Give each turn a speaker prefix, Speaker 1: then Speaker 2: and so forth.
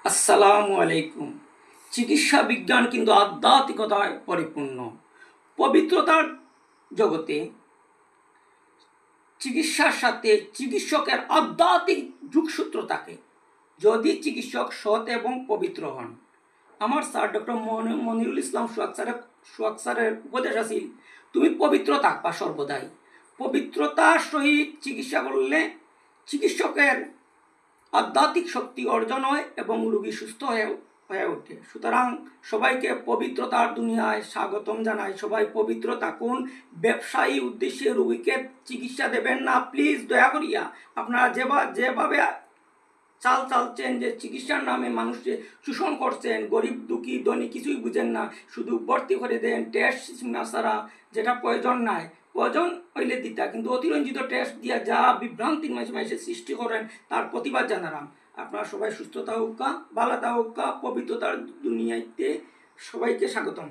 Speaker 1: আসসালামু আলাইকুম। চিকিৎসা বিজ্ঞান কিন্তু আধ্যাত্মিকতায় পরিপূর্ণ। পবিত্রতার জগতে চিকিৎসার সাথে চিকিৎসকের আধ্যাত্মিক যোগসূত্র থাকে, যদি চিকিৎসক সৎ এবং পবিত্র হন। আমার স্যার ডক্টর মনিরুল ইসলাম সোহাগ স্যারের উপদেশ আছিল, তুমি পবিত্র থাকবা সর্বদাই। পবিত্রতার সহিত চিকিৎসা করলে চিকিৎসকের আধ্যাত্মিক শক্তি অর্জন হয় এবং রোগী সুস্থ হয়ে ওঠে। সুতরাং সবাইকে পবিত্রতার দুনিয়ায় স্বাগতম জানাই। সবাই পবিত্র থাকুন। ব্যবসায়ী উদ্দেশ্যে রোগীকে চিকিৎসা দেবেন না, প্লিজ দয়া করিয়া। আপনারা যেভাবে চাল চালছেন, যে চিকিৎসার নামে মানুষকে শোষণ করছেন, গরিব দুঃখী ধনী কিছুই বুঝেন না, শুধু ভর্তি করে দেন টেস্ট ছাড়া, যেটা প্রয়োজন নাই। প্রয়োজন হইলে দিতা, কিন্তু অতিরঞ্জিত টেস্ট দিয়া যা বিভ্রান্তির মাঝে সৃষ্টি করেন, তার প্রতিবাদ জানালাম। আপনারা সবাই সুস্থতা হোক, ভালো থাকুক, পবিত্রতার দুনিয়াতে সবাইকে স্বাগতম।